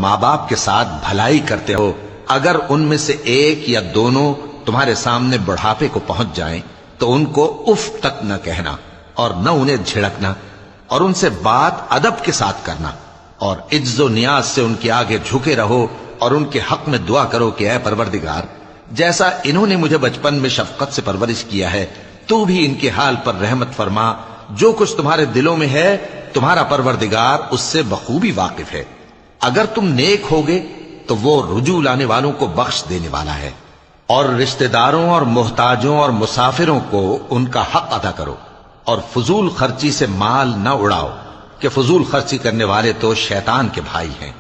ماں باپ کے ساتھ بھلائی کرتے ہو، اگر ان میں سے ایک یا دونوں تمہارے سامنے بڑھاپے کو پہنچ جائیں تو ان کو اف تک نہ کہنا اور نہ انہیں جھڑکنا، اور ان سے بات ادب کے ساتھ کرنا، اور عجز و نیاز سے ان کے آگے جھکے رہو اور ان کے حق میں دعا کرو کہ اے پروردگار، جیسا انہوں نے مجھے بچپن میں شفقت سے پرورش کیا ہے تو بھی ان کے حال پر رحمت فرما، جو کچھ تمہارے دلوں میں ہے تمہارا پروردگار اس سے بخوبی واقف ہے، اگر تم نیک ہوگے تو وہ رجوع لانے والوں کو بخش دینے والا ہے۔ اور رشتہ داروں اور محتاجوں اور مسافروں کو ان کا حق ادا کرو، اور فضول خرچی سے مال نہ اڑاؤ کہ فضول خرچی کرنے والے تو شیطان کے بھائی ہیں،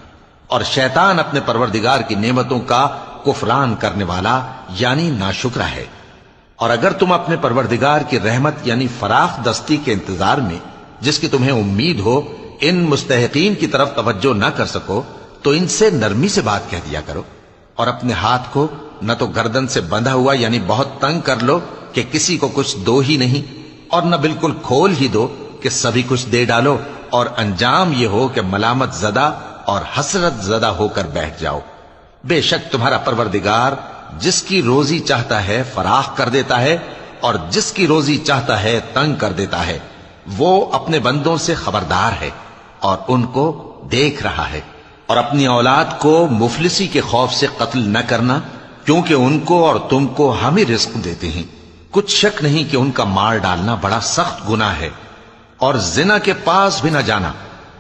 اور شیطان اپنے پروردگار کی نعمتوں کا کفران کرنے والا یعنی ناشکرا ہے۔ اور اگر تم اپنے پروردگار کی رحمت یعنی فراخ دستی کے انتظار میں جس کی تمہیں امید ہو ان مستحقین کی طرف توجہ نہ کر سکو تو ان سے نرمی سے بات کہہ دیا کرو، اور اپنے ہاتھ کو نہ تو گردن سے بندھا ہوا یعنی بہت تنگ کر لو کہ کسی کو کچھ دو ہی نہیں، اور نہ بالکل کھول ہی دو کہ سبھی کچھ دے ڈالو، اور انجام یہ ہو کہ ملامت زدہ اور حسرت زدہ ہو کر بیٹھ جاؤ۔ بے شک تمہارا پروردگار جس کی روزی چاہتا ہے فراخ کر دیتا ہے، اور جس کی روزی چاہتا ہے تنگ کر دیتا ہے، وہ اپنے بندوں سے خبردار ہے اور ان کو دیکھ رہا ہے۔ اور اپنی اولاد کو مفلسی کے خوف سے قتل نہ کرنا، کیونکہ ان کو اور تم کو ہم ہی رزق دیتے ہیں، کچھ شک نہیں کہ ان کا مار ڈالنا بڑا سخت گناہ ہے۔ اور زنا کے پاس بھی نہ جانا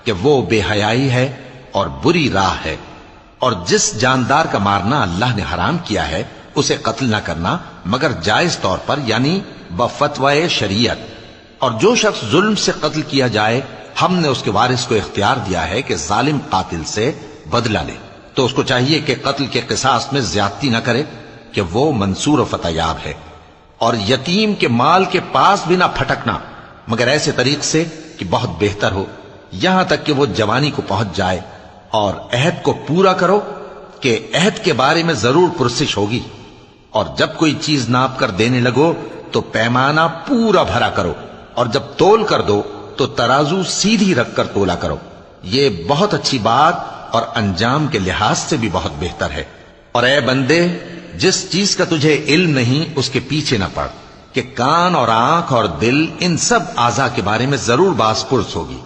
کہ وہ بے حیائی ہے اور بری راہ ہے۔ اور جس جاندار کا مارنا اللہ نے حرام کیا ہے اسے قتل نہ کرنا مگر جائز طور پر یعنی بفتوائے شریعت، اور جو شخص ظلم سے قتل کیا جائے ہم نے اس کے وارث کو اختیار دیا ہے کہ ظالم قاتل سے بدلہ لے، تو اس کو چاہیے کہ قتل کے قصاص میں زیادتی نہ کرے کہ وہ منصور و فتح یاب ہے۔ اور یتیم کے مال کے پاس بھی نہ پھٹکنا مگر ایسے طریق سے کہ بہت بہتر ہو، یہاں تک کہ وہ جوانی کو پہنچ جائے، اور عہد کو پورا کرو کہ عہد کے بارے میں ضرور پرسش ہوگی، اور جب کوئی چیز ناپ کر دینے لگو تو پیمانہ پورا بھرا کرو، اور جب تول کر دو تو ترازو سیدھی رکھ کر تولا کرو، یہ بہت اچھی بات اور انجام کے لحاظ سے بھی بہت بہتر ہے۔ اور اے بندے، جس چیز کا تجھے علم نہیں اس کے پیچھے نہ پڑ کہ کان اور آنکھ اور دل ان سب اعضاء کے بارے میں ضرور باز پرس ہوگی۔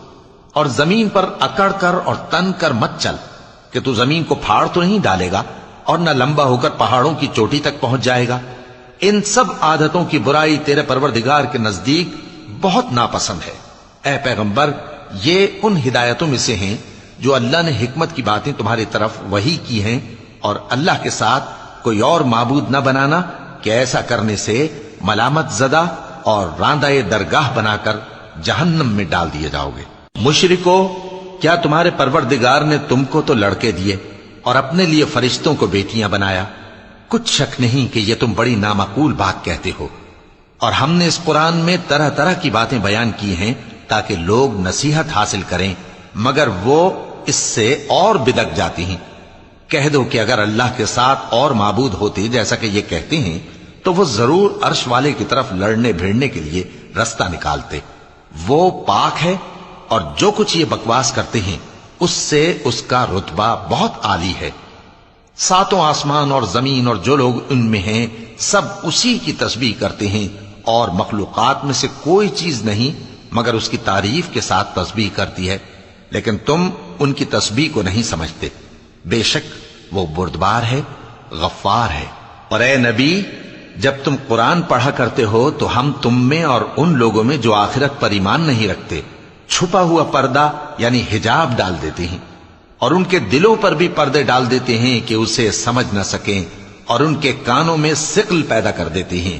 اور زمین پر اکڑ کر اور تن کر مت چل کہ تو زمین کو پھاڑ تو نہیں ڈالے گا اور نہ لمبا ہو کر پہاڑوں کی چوٹی تک پہنچ جائے گا۔ ان سب عادتوں کی برائی تیرے پروردگار کے نزدیک بہت ناپسند ہے۔ اے پیغمبر، یہ ان ہدایتوں میں سے ہیں جو اللہ نے حکمت کی باتیں تمہاری طرف وحی کی ہیں، اور اللہ کے ساتھ کوئی اور معبود نہ بنانا کہ ایسا کرنے سے ملامت زدہ اور راندہ درگاہ بنا کر جہنم میں ڈال دیے جاؤ گے۔ مشرکو، کیا تمہارے پروردگار نے تم کو تو لڑکے دیے اور اپنے لیے فرشتوں کو بیٹیاں بنایا؟ کچھ شک نہیں کہ یہ تم بڑی نامعقول بات کہتے ہو، اور ہم نے اس قرآن میں طرح طرح کی باتیں بیان کی ہیں تاکہ لوگ نصیحت حاصل کریں، مگر وہ اس سے اور بدک جاتی ہیں۔ کہہ دو کہ اگر اللہ کے ساتھ اور معبود ہوتے جیسا کہ یہ کہتے ہیں تو وہ ضرور عرش والے کی طرف لڑنے بھیڑنے کے لیے رستہ نکالتے، وہ پاک ہے، اور جو کچھ یہ بکواس کرتے ہیں اس سے اس کا رتبہ بہت عالی ہے۔ ساتوں آسمان اور زمین اور جو لوگ ان میں ہیں سب اسی کی تسبیح کرتے ہیں، اور مخلوقات میں سے کوئی چیز نہیں مگر اس کی تعریف کے ساتھ تسبیح کرتی ہے، لیکن تم ان کی تسبیح کو نہیں سمجھتے۔ بے شک وہ بردبار ہے، غفار ہے۔ اور اے نبی، جب تم قرآن پڑھا کرتے ہو تو ہم تم میں اور ان لوگوں میں جو آخرت پر ایمان نہیں رکھتے چھپا ہوا پردہ یعنی حجاب ڈال دیتے ہیں، اور ان کے دلوں پر بھی پردے ڈال دیتے ہیں کہ اسے سمجھ نہ سکیں، اور ان کے کانوں میں ثقل پیدا کر دیتے ہیں۔